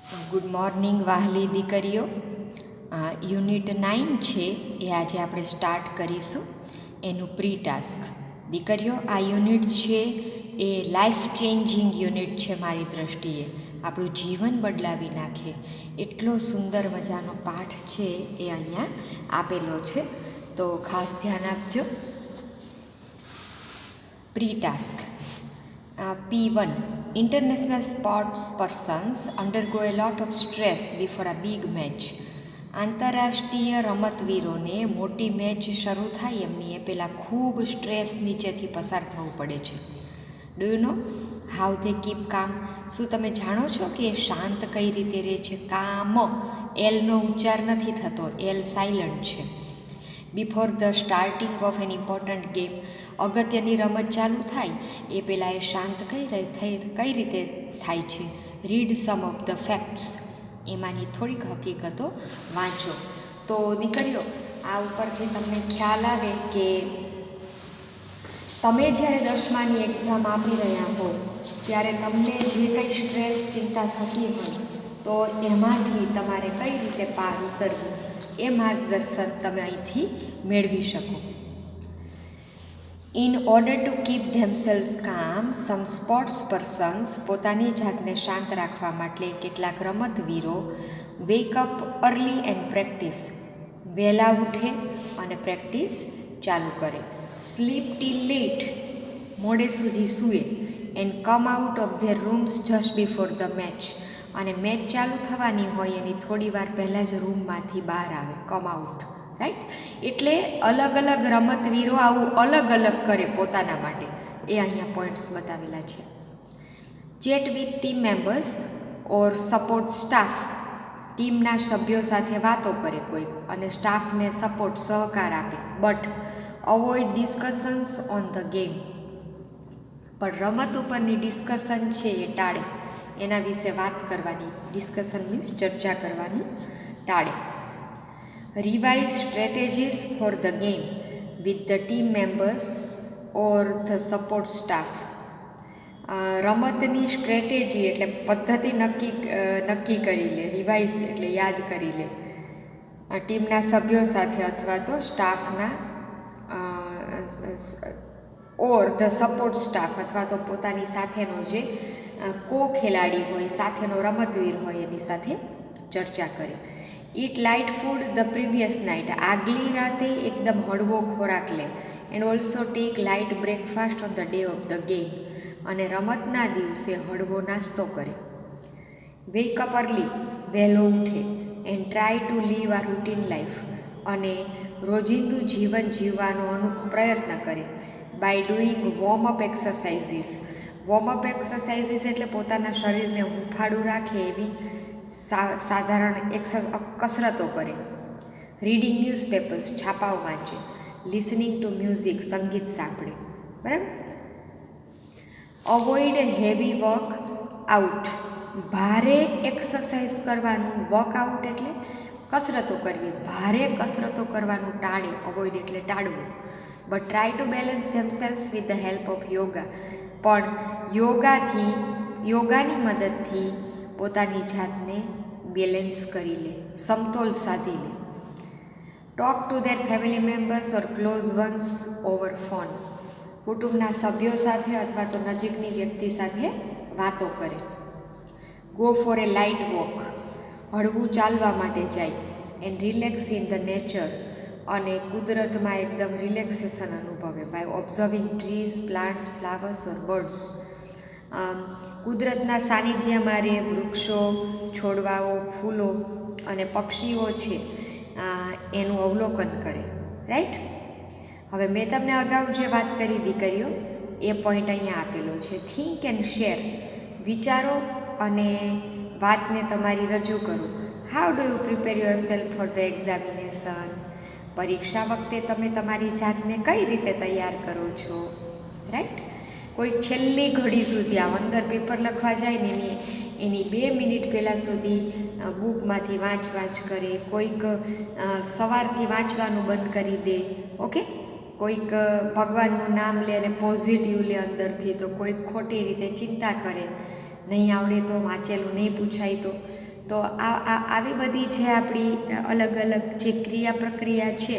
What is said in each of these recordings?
Good morning વહાલી દીકરીઓ. Unit 9 છે એ આજે આપણે સ્ટાર્ટ કરીશું. એનું પ્રી ટાસ્ક. દીકરીઓ, આ યુનિટ છે એ લાઈફ ચેન્જિંગ યુનિટ છે. મારી દૃષ્ટિએ આપણું જીવન બદલાવી નાખે એટલો સુંદર મજાનો પાઠ છે એ અહીંયા આપેલો છે, તો ખાસ ધ્યાન આપજો. Pre task. P1. International sports persons undergo a lot of stress before a big match. આંતરરાષ્ટ્રીય રમતવીરોને મોટી મેચ શરૂ થાય એમની એ પહેલાં ખૂબ સ્ટ્રેસ નીચેથી પસાર થવું પડે છે. Do you know how they keep કામ? શું તમે જાણો છો કે એ શાંત કઈ રીતે રહે છે? કામ, એલનો ઉચ્ચાર નથી થતો, એલ સાયલન્ટ છે. Before the starting of N important game, અગત્યની રમત ચાલુ થાય એ પહેલાં એ શાંત કઈ રીતે થાય છે? Read some of the facts, એમાંની થોડીક હકીકતો વાંચો. તો દીકરીઓ, આ ઉપરથી તમને ખ્યાલ આવે કે તમે જ્યારે 10માની એક્ઝામ આપી રહ્યા હો ત્યારે તમને જે કંઈ સ્ટ્રેસ, ચિંતા થતી હોય તો એમાંથી તમારે કઈ રીતે પાર ઉતરવું એ માર્ગદર્શન તમે અહીંથી મેળવી શકો. In order to keep themselves કામ, સમ સ્પોર્ટ્સ પર્સન્સ, પોતાની જાતને શાંત રાખવા માટે કેટલાક રમતવીરો વેકઅપ અર્લી એન્ડ પ્રેક્ટિસ, વહેલા ઉઠે અને પ્રેક્ટિસ ચાલુ કરે. સ્લીપ ટીલ લેટ, મોડે સુધી સૂએ. And come out of their rooms just before the match, અને મેચ ચાલુ થવાની હોય એની થોડી વાર પહેલાં જ રૂમમાંથી બહાર આવે. Come out, right? એટલે અલગ અલગ રમતવીરો આવું અલગ અલગ કરે પોતાના માટે, એ અહીંયા પોઈન્ટ્સ બતાવેલા છે. Chat with team members or support staff, ટીમના સભ્યો સાથે વાતો કરે કોઈક અને સ્ટાફને સપોર્ટ, સહકાર આપે. But avoid discussions on the game, પણ રમત ઉપરની ડિસ્કશન છે એ ટાળે. એના વિશે વાત કરવાની, ડિસ્કશન મીન્સ ચર્ચા કરવાનું ટાળે. Revise strategies for the game with the team members or the support staff, રમતની સ્ટ્રેટેજી એટલે પદ્ધતિ નક્કી કરી લે. રિવાઇઝ એટલે યાદ કરી લે, ટીમના સભ્યો સાથે અથવા તો સ્ટાફના ઓર ધ સપોર્ટ સ્ટાફ અથવા તો પોતાની સાથેનો જે ખેલાડી હોય, સાથેનો રમતવીર હોય એની સાથે ચર્ચા કરે. It light food the previous night, આગલી રાતે એકદમ હળવો ખોરાક લે. And also tech light breakfast on the day of the game, અને રમતના દિવસે હળવો નાસ્તો કરે. વેકઅપ અર્લી, વહેલો ઉઠે. એન્ડ ટ્રાય ટુ લીવ આ રૂટીન લાઈફ, અને રોજિંદુ જીવન જીવવાનો પ્રયત્ન કરે. By doing warm up exercises, warm up exercises એટલે પોતાના શરીરને હૂંફાળું રાખે એવી સાધારણ કસરતો કરે. રીડિંગ ન્યૂઝપેપર્સ, છાપાઓ વાંચે. લિસનિંગ ટુ મ્યુઝિક, સંગીત સાંભળે. બરાબર. અવોઇડ હેવી વર્ક આઉટ, ભારે એક્સરસાઇઝ કરવાનું, વર્કઆઉટ એટલે કસરતો કરવી, ભારે કસરતો કરવાનું ટાળે. અવોઇડ એટલે ટાળવું. But try to balance themselves with the help of yoga, પણ યોગાની મદદથી પોતાની જાતને બેલેન્સ કરી લે, સમતોલ સાધી લે. Talk to their family members or close ones over phone, કુટુંબના સભ્યો સાથે અથવા તો નજીકની વ્યક્તિ સાથે વાતો કરે. Go for a light walk, હળવું ચાલવા માટે જાય. And relax in the nature, અને કુદરતમાં એકદમ રિલેક્સેશન અનુભવે. By observing trees, plants, flowers or birds, કુદરતના સાનિધ્યમાં રહે. વૃક્ષો, છોડવાઓ, ફૂલો અને પક્ષીઓ છે એનું અવલોકન કરે. રાઈટ? હવે મેં તમને અગાઉ જે વાત કરી દીકરીઓ, એ પોઈન્ટ અહીંયા આપેલો છે. થિંક એન્ડ શેર, વિચારો અને વાતને તમારી રજૂ કરો. How do you prepare your self for the examination, પરીક્ષા વખતે તમે તમારી જાતને કઈ રીતે તૈયાર કરો છો? રાઈટ? કોઈક છેલ્લી ઘડી સુધી આ અંદર પેપર લખવા જાય ને એની 2 મિનિટ પહેલાં સુધી બુકમાંથી વાંચ કરે. કોઈક સવારથી વાંચવાનું બંધ કરી દે. ઓકે? કોઈક ભગવાનનું નામ લે અને પોઝિટિવ લે અંદરથી, તો કોઈક ખોટી રીતે ચિંતા કરે, નહીં આવડે તો, વાંચેલું નહીં પૂછાય તો. તો આવી બધી જે આપણી અલગ અલગ જે ક્રિયા પ્રક્રિયા છે,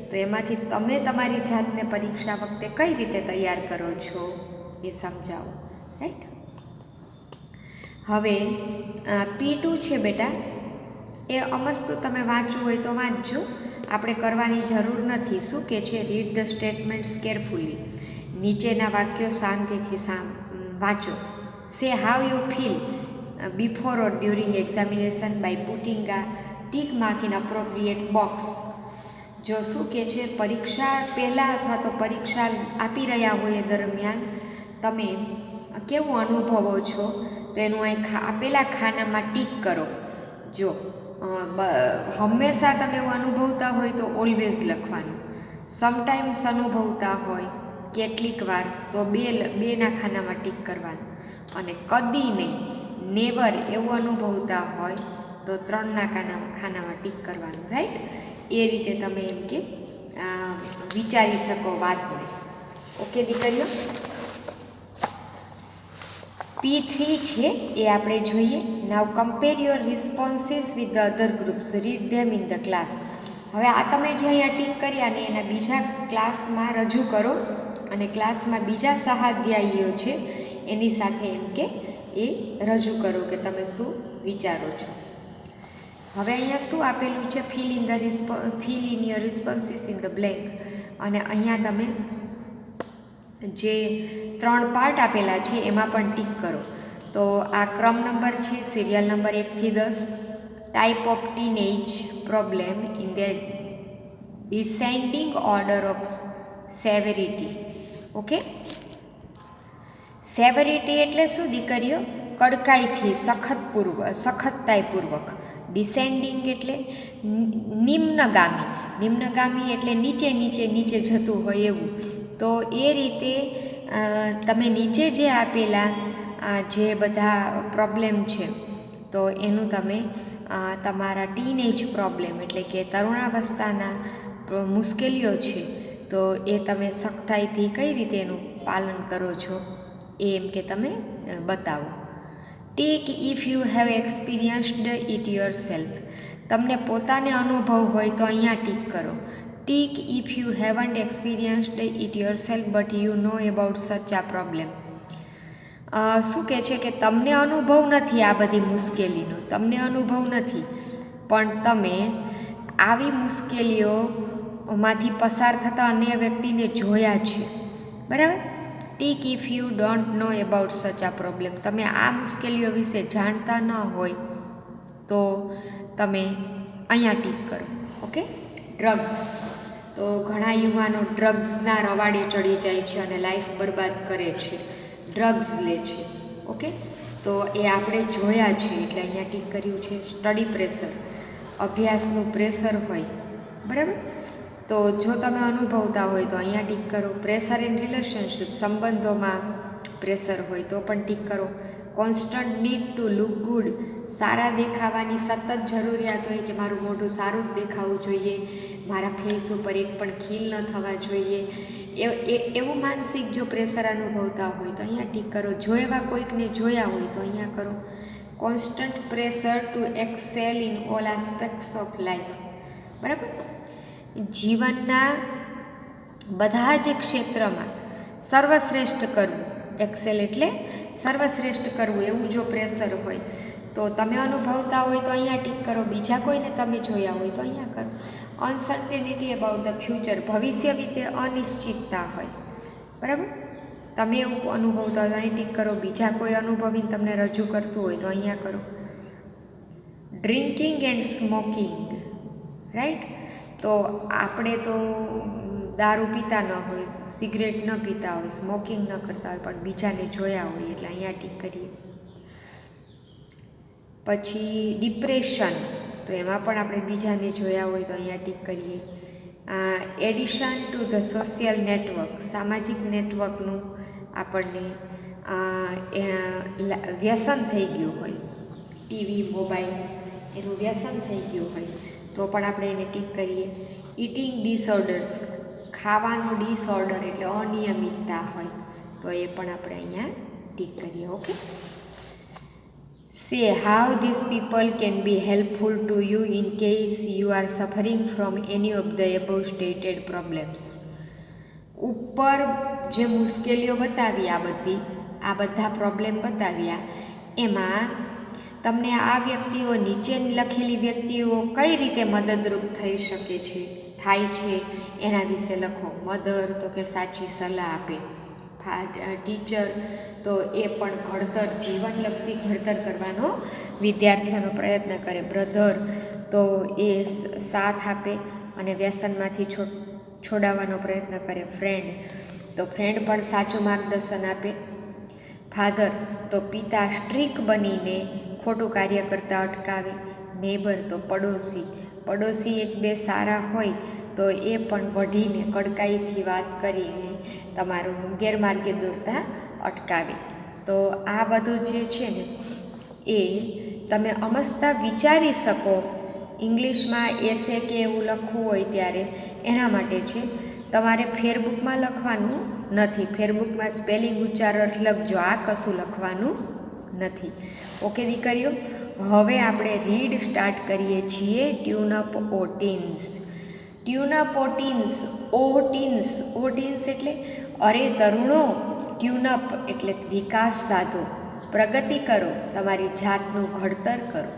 તો એમાંથી તમે તમારી જાતને પરીક્ષા વખતે કઈ રીતે તૈયાર કરો છો એ સમજાવો, રાઈટ. હવે P2 છે બેટા, એ અમસ્તું તમે વાંચવું હોય તો વાંચજો, આપણે કરવાની જરૂર નથી. શું કે છે? Read the statements carefully. નીચેના વાક્યો શાંતિથી વાંચો. Say how you feel before or during examination by putting a tick mark in appropriate box. જો શું કે છે, પરીક્ષા પહેલાં અથવા તો પરીક્ષા આપી રહ્યા હોય દરમિયાન તમે કેવું અનુભવો છો, તો એનું અહીં આપેલા ખાનામાં ટીક કરો. જો હંમેશા તમે એવું અનુભવતા હોય તો ઓલવેઝ લખવાનું, સમટાઈમ્સ અનુભવતા હોય કેટલીક વાર તો બેના ખાનામાં ટીક કરવાનું, અને કદી નહીં નેવર એવું અનુભવતા હોય તો 3ના ખાનામાં ટીક કરવાનું, રાઈટ. એ રીતે તમે એમ કે વિચારી શકો વાતને. ઓકે દીકરીઓ, P3 છે એ આપણે જોઈએ. Now compare your responses with the other groups, read them in the class. હવે આ તમે જે અહીંયા ટીક કર્યા ને એના બીજા ક્લાસમાં રજૂ કરો, અને ક્લાસમાં બીજા સહાધ્યાયીઓ છે એની સાથે એમ કે એ રજૂ કરો કે તમે શું વિચારો છો. હવે અહીંયા શું આપેલું છે? Fill in your responses in the blank. અને અહીંયા તમે જે 3 પાર્ટ આપેલા છે એમાં પણ ટીક કરો. તો આ ક્રમ નંબર છે, સિરિયલ નંબર 1 થી 10. Type of teenage problem in their descending order of severity. Okay, severity એટલે શું દીકરીઓ? કડકાઈથી, સખતતાઈપૂર્વક. ડિસેન્ડિંગ એટલે નિમ્નગામી. નિમ્નગામી એટલે નીચે નીચે નીચે જતું હોય એવું. તો એ રીતે તમે નીચે જે આપેલા જે બધા પ્રોબ્લેમ છે, તો એનું તમે તમારા ટીનેજ પ્રોબ્લેમ એટલે કે તરુણાવસ્થાના મુશ્કેલીઓ છે, તો એ તમે સખ્તાઈથી કઈ રીતે એનું પાલન કરો છો એ એમ કે તમે બતાવો. Tick if you have experienced it yourself. તમને પોતાને અનુભવ હોય તો અહીંયા ટીક કરો. Tick if you haven't experienced it yourself but you know about such a problem. શું કહે છે કે તમને અનુભવ નથી આ બધી મુશ્કેલીનો, તમને અનુભવ નથી, પણ તમે આવી મુશ્કેલીઓમાંથી પસાર થતા અન્ય વ્યક્તિને જોયા છે, બરાબર. Tick if you don't know about such a problem. તમે આ મુશ્કેલીઓ વિશે જાણતા ન હોય તો તમે અહીંયા ટીક કરો. ઓકે. ડ્રગ્સ. તો ઘણા યુવાનો ડ્રગ્સના રવાડે ચડી જાય છે અને લાઈફ બરબાદ કરે છે, ડ્રગ્સ લે છે. ઓકે, તો એ આપણે જોયા છે એટલે અહીંયા ટીક કર્યું છે. સ્ટડી પ્રેશર, અભ્યાસનું પ્રેશર હોય, બરાબર. તો જો તમે અનુભવતા હોય તો અહીંયા ટીક કરો. પ્રેશર ઇન રિલેશનશિપ, સંબંધોમાં પ્રેશર હોય તો પણ ટીક કરો. Constant need to look good, સારા દેખાવાની સતત જરૂરિયાત હોય કે મારું મોઢું સારું જ દેખાવું જોઈએ, મારા ફેસ ઉપર એક પણ ખીલ ન થવા જોઈએ, એવું માનસિક જો પ્રેશર અનુભવતા હોય તો અહીંયા ટીક કરો. જો એવા કોઈકને જોયા હોય તો અહીંયા કરો. Constant pressure to excel in all aspects of life, બરાબર. જીવનના બધા જ ક્ષેત્રમાં સર્વશ્રેષ્ઠ કરવું, એક્સેલ એટલે સર્વશ્રેષ્ઠ કરવું, એવું જો પ્રેશર હોય તો તમે અનુભવતા હોય તો અહીંયા ટીક કરો. બીજા કોઈને તમે જોયા હોય તો અહીંયા કરો. અનસર્ટેનિટી અબાઉટ ધ ફ્યુચર, ભવિષ્ય વિશે અનિશ્ચિતતા હોય, બરાબર. તમે એવું અનુભવતા હોય તો અહીં ટીક કરો. બીજા કોઈ અનુભવીને તમને રજૂ કરતું હોય તો અહીંયા કરો. Drinking and smoking, right. તો આપણે તો દારૂ પીતા ન હોય, સિગરેટ ન પીતા હોય, સ્મોકિંગ ન કરતા હોય, પણ બીજાને જોયા હોય એટલે અહીંયા ટીક કરીએ. પછી ડિપ્રેશન, તો એમાં પણ આપણે બીજાને જોયા હોય તો અહીંયા ટીક કરીએ. Addition to the social network, સામાજિક નેટવર્કનું આપણને વ્યસન થઈ ગયું હોય, ટીવી મોબાઈલ એનું વ્યસન થઈ ગયું હોય તો પણ આપણે એને ટીક કરીએ. ઇટિંગ ડિસઓર્ડર્સ, ખાવાનું ડિસઓર્ડર એટલે અનિયમિતતા હોય તો એ પણ આપણે અહીંયા ટીક કરીએ. Okay. Say how these people can be helpful to you in case you are suffering from any of the above stated problems. ઉપર જે મુશ્કેલીઓ બતાવી આ બધા પ્રોબ્લેમ બતાવ્યા એમાં તમને આ વ્યક્તિઓ નીચે લખેલી વ્યક્તિઓ કઈ રીતે મદદરૂપ થઈ શકે છે થાય છે એના વિશે લખો. મધર તો કે સાચી સલાહ આપે, ટીચર તો એ પણ ઘડતર જીવનલક્ષી ઘડતર કરવાનો વિદ્યાર્થીઓનો પ્રયત્ન કરે. બ્રધર તો એ સાથ આપે અને વ્યસનમાંથી છોડાવવાનો પ્રયત્ન કરે. ફ્રેન્ડ તો ફ્રેન્ડ પણ સાચું માર્ગદર્શન આપે. ફાધર તો પિતા સ્ટ્રીક બનીને ખોટું કાર્ય કરતાં અટકાવે. નેબર તો પડોશી એક બે સારા હોય તો એ પણ વઢીને કડકાઈથી વાત કરીને તમારું ગેરમાર્ગે દોરતા અટકાવે. તો આ બધું જે છે ને એ તમે અમસ્તા વિચારી શકો. ઇંગ્લિશમાં એસે કે એવું લખવું હોય ત્યારે એના માટે છે. તમારે ફેરબુકમાં લખવાનું નથી, ફેરબુકમાં સ્પેલિંગ ઉચ્ચાર અર્થ લખજો, આ કશું લખવાનું નથી. ઓકે દીકરીઓ, હવે આપણે રીડ સ્ટાર્ટ કરીએ છીએ. ટ્યુનઅપ ઓટીન્સ. ટ્યુનઅપ ઓટીન્સ, ઓટીન્સ એટલે અરે તરુણો. ટ્યુનઅપ એટલે વિકાસ સાધો, પ્રગતિ કરો, તમારી જાતનું ઘડતર કરો.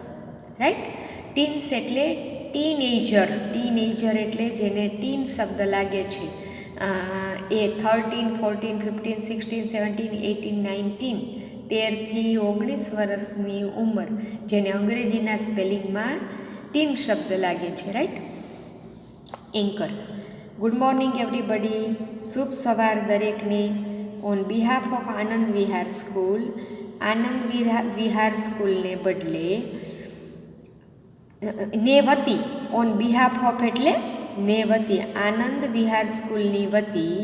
રાઈટ. ટીન્સ એટલે ટીનેજર એટલે જેને ટીન શબ્દ લાગે છે એ 13, 14, 15, 16, 17, 18, 19 13થી 19 વર્ષની ઉંમર, જેને અંગ્રેજીના સ્પેલિંગમાં ટીન શબ્દ લાગે છે. Right. Anchor. Good morning everybody. શુભ સવાર દરેકને. On behalf of Anand Vihar school, Anand Vihar સ્કૂલને બદલે ને વતી, ઓન બિહાફ ઓફ એટલે ને વતી, આનંદ વિહાર સ્કૂલની વતી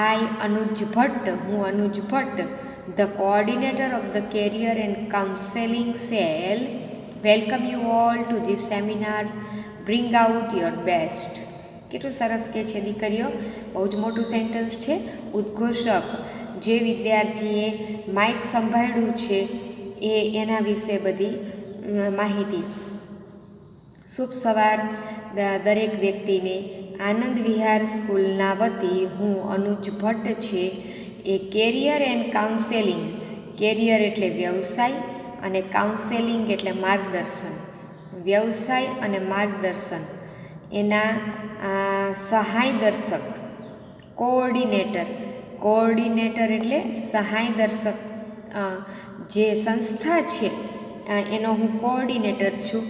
આઈ અનુજ ભટ્ટ, હું Anuj Bhatt, the coordinator of the career and counselling cell, welcome you all to this seminar. Bring out your best. કેટલું સરસ કે છે દીકરીઓ, બહુ જ મોટું સેન્ટેન્સ છે. ઉદ્ઘોષક જે વિદ્યાર્થીએ માઇક સંભાળ્યું છે એના વિશે બધી માહિતી. શુભ સવાર દરેક વ્યક્તિને. આનંદ વિહાર સ્કૂલના વતી હું અનુજ ભટ્ટ છે એ કેરિયર એન્ડ કાઉન્સેલિંગ, કેરિયર એટલે વ્યવસાય અને કાઉન્સેલિંગ એટલે માર્ગદર્શન, વ્યવસાય અને માર્ગદર્શન એના સહાય દર્શક. કોઓર્ડિનેટર એટલે સહાય દર્શક, જે સંસ્થા છે એનો હું કોઓર્ડિનેટર છું,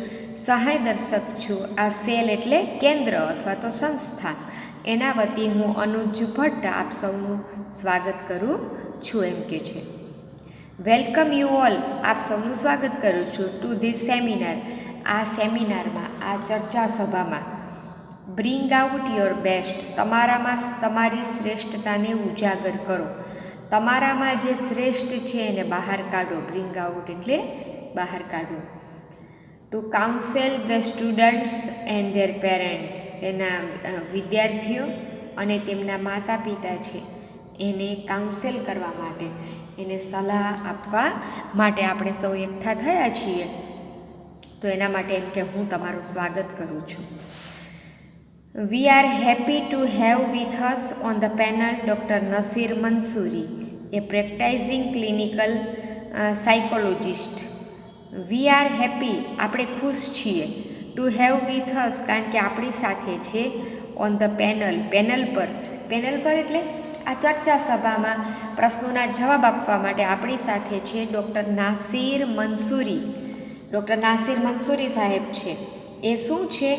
સહાય દર્શક છું. આ સેલ એટલે કેન્દ્ર અથવા તો સંસ્થા, એના વતી હું અનુજ ભટ્ટ આપ સૌનું સ્વાગત કરું છું એમ કે છે. વેલકમ યુ ઓલ, આપ સૌનું સ્વાગત કરું છું. ટુ ધીસ સેમિનાર, આ સેમિનારમાં, આ ચર્ચા સભામાં. બ્રિંગ આઉટ યોર બેસ્ટ, તમારામાં તમારી શ્રેષ્ઠતાને ઉજાગર કરો, તમારામાં જે શ્રેષ્ઠ છે એને બહાર કાઢો. બ્રિંગ આઉટ એટલે બહાર કાઢો. To counsel the students and their parents, તેના વિદ્યાર્થીઓ અને તેમના માતા પિતા છે એને કાઉન્સેલ કરવા માટે, એને સલાહ આપવા માટે આપણે સૌ એકઠા થયા છીએ. તો એના માટે એમ કે હું તમારું સ્વાગત કરું છું. We are happy to have with us on the panel Dr. Nasir Mansoori, a practicing clinical psychologist. We are happy, આપણે ખુશ છીએ, to have with us કારણ કે આપણી સાથે છે, on the panel, પેનલ પર એટલે આ ચર્ચા સભામાં પ્રશ્નોના જવાબ આપવા માટે આપણી સાથે છે ડૉક્ટર નાસિર મંસૂરી. ડૉક્ટર નાસિર મંસૂરી સાહેબ છે. એ શું છે?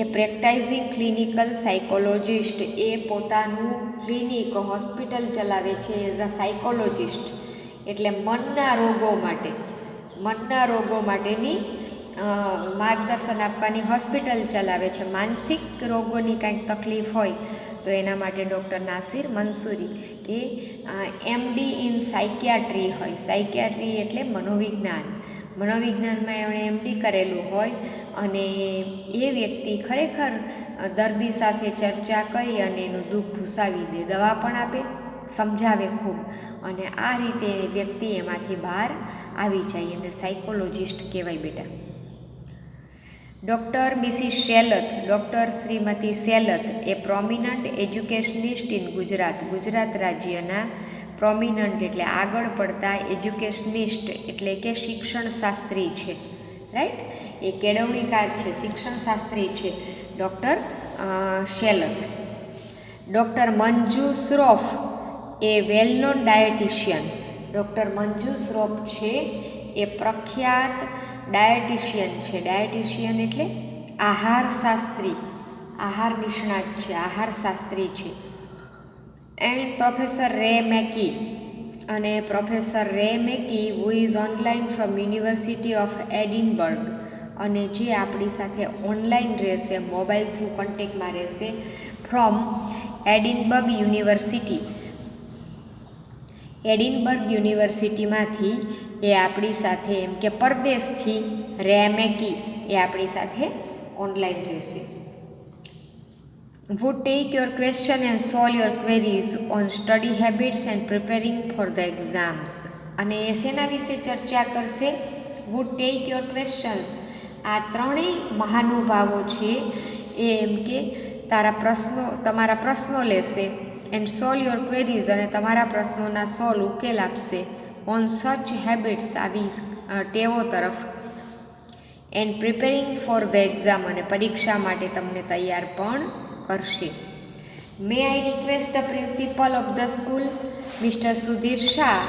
એ પ્રેક્ટાઇઝિંગ ક્લિનિકલ સાયકોલોજિસ્ટ, એ પોતાનું ક્લિનિક હોસ્પિટલ ચલાવે છે એઝ અ સાયકોલોજિસ્ટ, એટલે મનના રોગો માટેની માર્ગદર્શન આપવાની હોસ્પિટલ ચલાવે છે. માનસિક રોગોની કાંઈક તકલીફ હોય તો એના માટે ડૉક્ટર નાસિર મંસૂરી એ એમડી ઇન સાયકિયાટ્રી હોય. સાયકિયાટ્રી એટલે મનોવિજ્ઞાનમાં એમણે એમડી કરેલું હોય અને એ વ્યક્તિ ખરેખર દર્દી સાથે ચર્ચા કરી અને એનું દુઃખ ભૂસાવી દે, દવા પણ આપે સમજાવે ખૂબ, અને આ રીતે વ્યક્તિ એમાંથી બહાર આવી જાય, અને સાયકોલોજિસ્ટ કહેવાય બેટા. Doctor mrs Shelat, doctor Shrimati Shelat a prominent educationist in Gujarat, Gujarat રાજ્યના પ્રોમિનન્ટ એટલે આગળ પડતા એજ્યુકેશનિસ્ટ એટલે કે શિક્ષણ શાસ્ત્રી છે, રાઈટ, એ કેળવણીકાર છે, શિક્ષણ શાસ્ત્રી છે doctor Shelat. Doctor Manju Shroff a well known dietician, doctor Manju Shroff છે એ પ્રખ્યાત ડાયટિશિયન છે. ડાયટિશિયન એટલે આહાર શાસ્ત્રી, આહાર નિષ્ણાત છે, આહાર શાસ્ત્રી છે. એન્ડ પ્રોફેસર રે મેકી, અને professor Ray McKie who is online from University of Edinburgh, અને જે આપણી સાથે ઓનલાઈન રહેશે, મોબાઈલ થ્રુ કોન્ટેક્ટમાં રહેશે, ફ્રોમ એડિનબર્ગ યુનિવર્સિટી, એડિનબર્ગ યુનિવર્સિટીમાંથી એ આપણી સાથે, એમ કે પરદેશથી રે મેકી એ આપણી સાથે ઓનલાઈન રહેશે. would take your question and solve your queries on study habits and preparing for the exams. અને એ શેના વિશે ચર્ચા કરશે? would take your questions. આ ત્રણેય મહાનુભાવો છે એ એમ કે તમારા પ્રશ્નો લેશે, એન્ડ સોલ્વ યોર ક્વેરીઝ, અને તમારા પ્રશ્નોના સોલ્વ ઉકેલ આપશે, ઓન સચ હેબિટ્સ આવી ટેવો તરફ, and preparing for the exam, અને પરીક્ષા માટે તમને તૈયાર પણ કરશે. May I request the principal of the school mister Sudhir Shah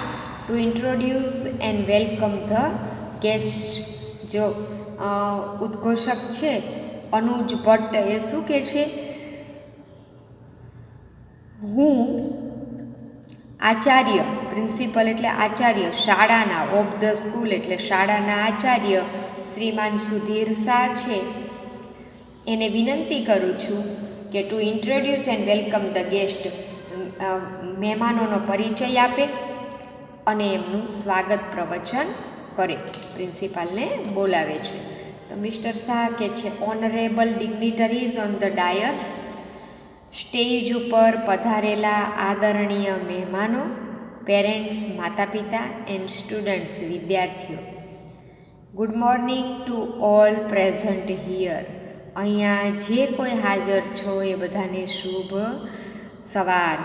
to introduce and welcome the guest. જો ઉદ્ઘોષક છે અનુજ ભટ્ટ એ શું કહે છે? હું આચાર્ય, પ્રિન્સિપલ એટલે આચાર્ય, શાળાના, ઓફ ધ સ્કૂલ એટલે શાળાના આચાર્ય શ્રીમાન સુધીર શાહ છે, એને વિનંતી કરું છું કે to introduce and welcome the guest, મહેમાનોનો પરિચય આપે અને એમનું સ્વાગત પ્રવચન કરે. પ્રિન્સિપાલને બોલાવે છે. તો મિસ્ટર શાહ કે છે, honourable dignitaries on the dais, stage ઉપર પધારેલા આદરણીય મહેમાનો, પેરેન્ટ્સ માતા પિતા, એન્ડ સ્ટુડન્ટ્સ વિદ્યાર્થીઓ, good morning to all present here. અહીંયા જે કોઈ હાજર છો એ બધાને શુભ સવાર.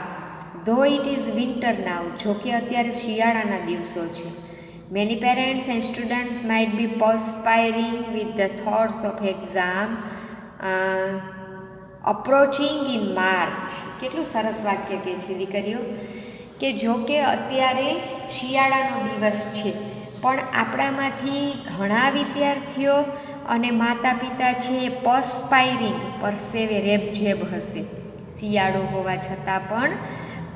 ધો ઇટ ઇઝ વિન્ટર નાવ, જોકે અત્યારે શિયાળાના દિવસો છે. Many parents and students might be perspiring with the thoughts of exam approaching in March. કેટલું સરસ વાક્ય કહે છે દીકરીઓ, કે જો કે અત્યારે શિયાળાનો દિવસ છે, પણ આપણામાંથી ઘણા વિદ્યાર્થીઓ અને માતા પિતા છે એ પર્સ્પાયરિંગ, પરસેવે રેબઝેબ હશે, શિયાળો હોવા છતાં પણ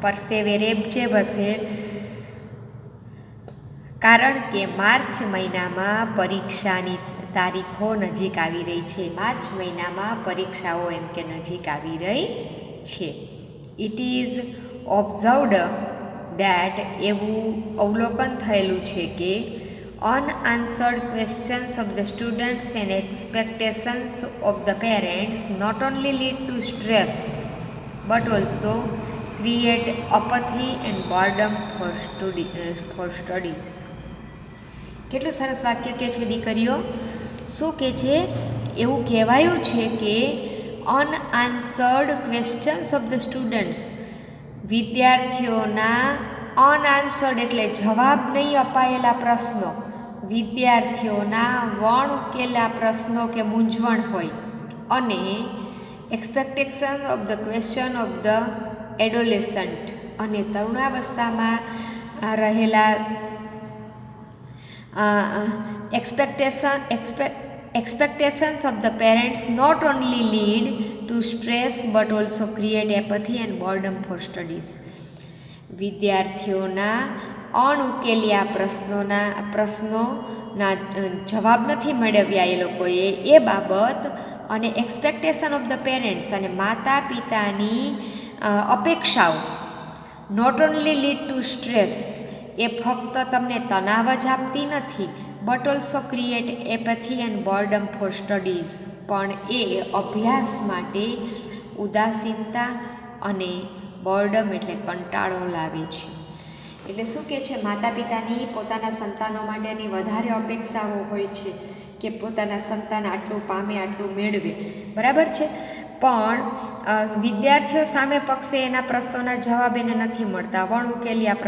પરસેવે રેબઝેબ હશે, કારણ કે માર્ચ મહિનામાં પરીક્ષાની તારીખો નજીક આવી રહી છે. માર્ચ મહિનામાં પરીક્ષાઓ એમ કે નજીક આવી રહી છે. ઇટ ઇઝ ઓબ્ઝર્વડ દેટ, એવું અવલોકન થયેલું છે કે unanswered questions of the students and expectations of the parents not only lead to stress but also create apathy and boredom for studies. કેટલું સરસ વાક્ય કહે છે દીકરીઓ. શું કહે છે? એવું કહેવાયું છે કે unanswered questions of the students, વિદ્યાર્થીઓના અનઆન્સર્ડ એટલે જવાબ નહીં અપાયેલા પ્રશ્નો, વિદ્યાર્થીઓના વણ ઉકેલા પ્રશ્નો કે મૂંઝવણ હોય, અને expectation of the question of the adolescent, અને તરુણાવસ્થામાં રહેલા expectations of the parents not only lead to stress but also create apathy and boredom for studies. વિદ્યાર્થીઓના અણઉકેલ્યા પ્રશ્નોના જવાબ નથી મેળવ્યા એ લોકોએ, એ બાબત, અને એક્સપેક્ટેશન ઓફ ધ પેરેન્ટ્સ, અને માતા પિતાની અપેક્ષાઓ, not only lead to stress, એ ફક્ત તમને તણાવ જ આપતી નથી, but also create apathy and boredom for studies, પણ એ અભ્યાસ માટે ઉદાસીનતા અને બોર્ડમ એટલે કંટાળો લાવે છે. એટલે શું કહે છે, માતા પિતાની પોતાના સંતાનો માટેની વધારે અપેક્ષાઓ હોય છે કે પોતાના સંતાન આટલું પામે, આટલું મેળવે, બરાબર છે. પણ વિદ્યાર્થીઓ સામે પક્ષે એના પ્રશ્નોના જવાબ એને નથી મળતા, વણ ઉકેલી આ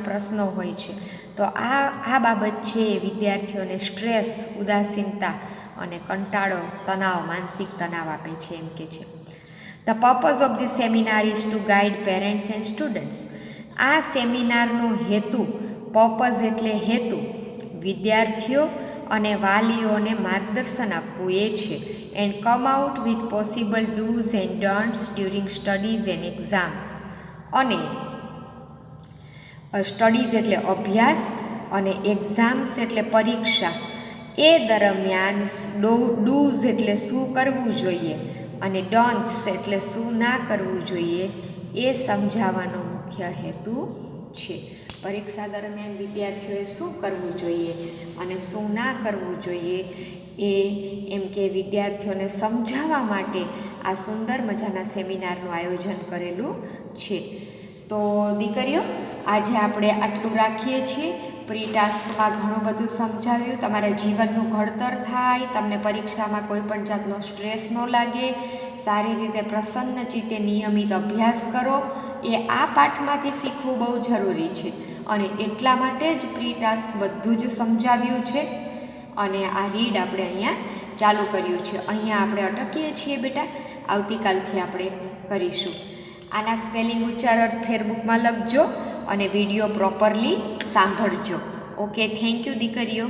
પ્રશ્નો હોય છે. તો આ બાબત છે વિદ્યાર્થીઓને સ્ટ્રેસ, ઉદાસીનતા અને કંટાળો, તણાવ, માનસિક તણાવ આપે છે એમ કે છે. The purpose of the seminar is to guide parents and students. આ સેમિનારનો હેતુ, પર્પઝ એટલે હેતુ, વિદ્યાર્થીઓ અને વાલીઓને માર્ગદર્શન આપવું એ છે. And come out with possible dos and don'ts during studies and exams. અને સ્ટડીઝ એટલે અભ્યાસ અને એક્ઝામ્સ એટલે પરીક્ષા, એ દરમિયાન ડૂઝ એટલે શું કરવું જોઈએ અને ડોન્ટ્સ એટલે શું ના કરવું જોઈએ એ સમજાવવાનો મુખ્ય હેતુ છે. પરીક્ષા દરમિયાન વિદ્યાર્થીઓએ શું કરવું જોઈએ અને શું ના કરવું જોઈએ એ એમ કે વિદ્યાર્થીઓને સમજાવવા માટે આ સુંદર મજાના સેમિનારનું આયોજન કરેલું છે. તો દીકરીઓ, આજે આપણે આટલું રાખીએ છીએ. પ્રી ટાસ્કમાં ઘણું બધું સમજાવ્યું, તમારા જીવનનું ઘડતર થાય, તમને પરીક્ષામાં કોઈ પણ જાતનો સ્ટ્રેસ ન લાગે, સારી રીતે પ્રસન્ન ચિત્તે નિયમિત અભ્યાસ કરો, એ આ પાઠમાંથી શીખવું બહુ જરૂરી છે. અને એટલા માટે જ પ્રી ટાસ્ક બધું જ સમજાવ્યું છે. અને આ રીડ આપણે અહીંયા ચાલુ કર્યું છે. અહીંયા આપણે અટકીએ છીએ બેટા, આવતીકાલથી આપણે કરીશું. આના સ્પેલિંગ ઉચ્ચારણ ફેરબુકમાં લખજો અને વિડીયો પ્રોપરલી સાંભળજો. ઓકે, થેન્ક યુ દીકરીઓ.